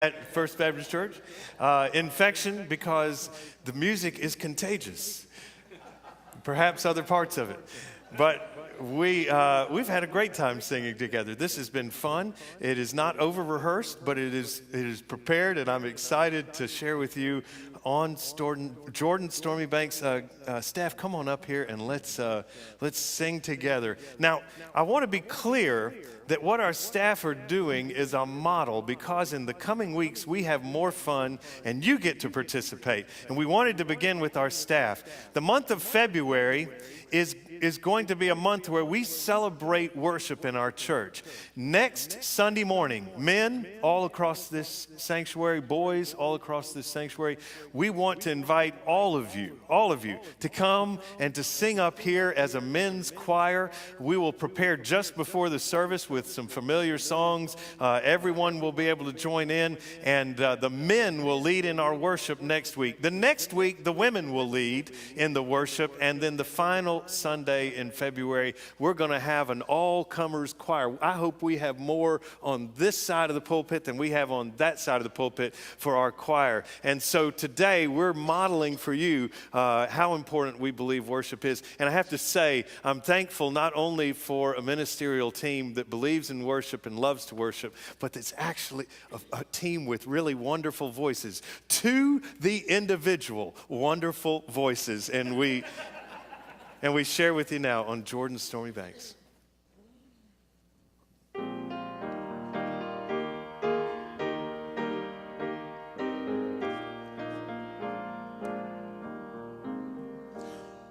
At First Baptist Church. Infection because the music is contagious. Perhaps other parts of it. But we've had a great time singing together. This has been fun. It is not over-rehearsed, but it is prepared, and I'm excited to share with you on Jordan Stormy Banks. Staff, come on up here and let's sing together. Now, I want to be clear that what our staff are doing is a model, because in the coming weeks we have more fun and you get to participate. And we wanted to begin with our staff. The month of February is going to be a month where we celebrate worship in our church. Next Sunday morning, men all across this sanctuary, boys all across this sanctuary, we want to invite all of you to come and to sing up here as a men's choir. We will prepare just before the service with some familiar songs. Everyone will be able to join in, and the men will lead in our worship next week. The next week, the women will lead in the worship, and then the final Sunday in February, we're going to have an all-comers choir. I hope we have more on this side of the pulpit than we have on that side of the pulpit for our choir. And so today, we're modeling for you how important we believe worship is. And I have to say, I'm thankful not only for a ministerial team that believes in worship and loves to worship, but it's actually a team with really wonderful voices. To the individual, wonderful voices. And we share with you now on Jordan Stormy Banks.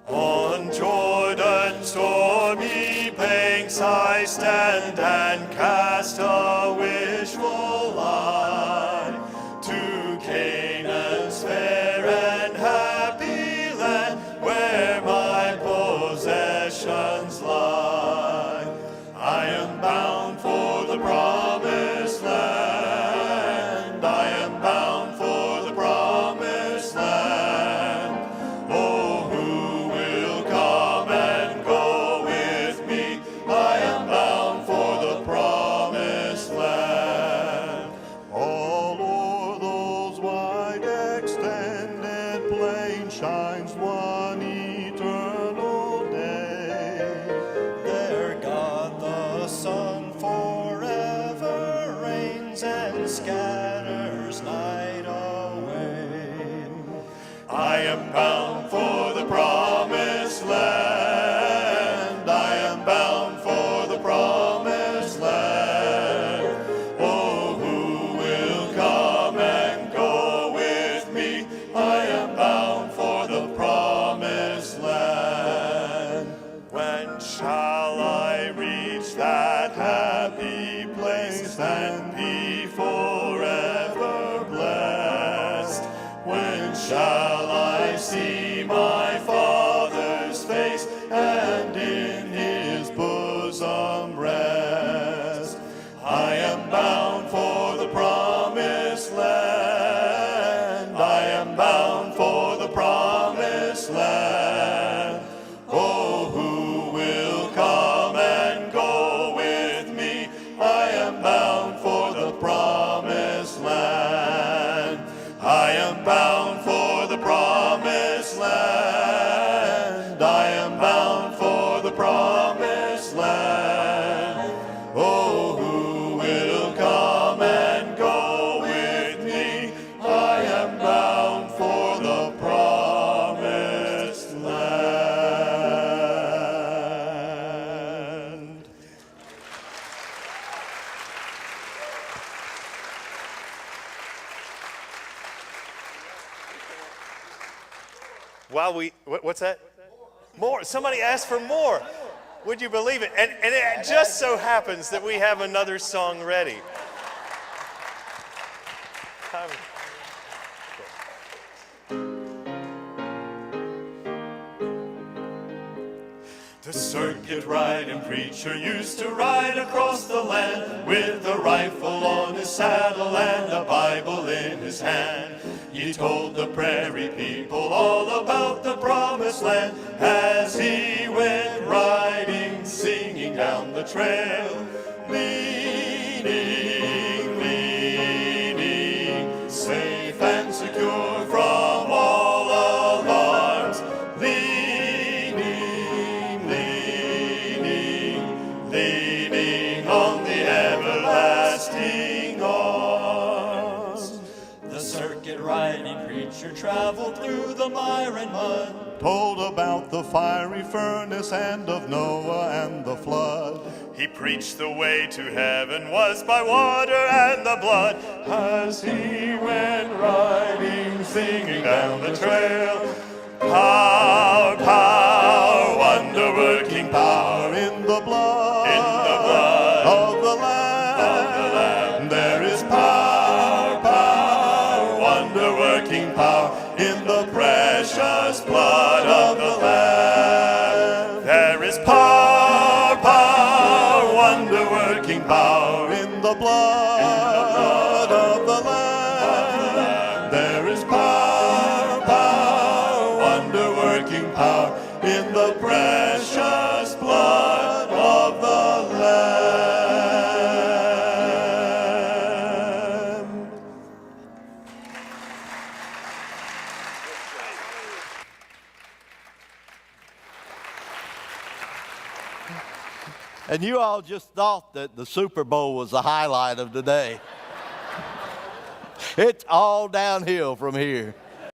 On Jordan stormy banks I stand and cast a wishful eye to Canaan's fair and happy land, where my possessions lie. I am bound for the promised land. I am bound for the promised land. Oh, who will come and go with me? I am bound for the promised land. All o'er those wide extended plains shines one eternal day. There God the Son forever reigns and scatters night away. I am bound for the promised land. I am bound for the promised land. Oh, who will come and go with me? I am bound for the promised land. When shall I reach that happy place and be forever blessed? When shall I see my Father's face and in his bosom rest? I am bound for the promised land. I am bound for the promised land. Oh, who will come and go with me? I am bound for the promised land. I am bound for the promised land. I am bound for the promised land. Oh, who will come and go with me? I am bound for the promised land. What's that? More. Somebody asked for more. Would you believe it? And it just so happens that we have another song ready. The circuit riding preacher used to ride across the land with a rifle on his saddle and a Bible in his hand. He told the prairie people all about the promised land as he went riding, singing down the trail, leaning, leaning. preacher traveled through the mire and mud, told about the fiery furnace and of Noah and the flood. He preached the way to heaven was by water and the blood. As he went riding, singing down the trail, Power, power, wonder-working power in the blood, of the Lamb. There is power, power, wonder-working power in the precious blood of the Lamb. There is power, power, wonder-working power in the blood of the Lamb. There is power, power, wonder-working power in the precious blood of the Lamb. And you all just thought that the Super Bowl was the highlight of today. It's all downhill from here.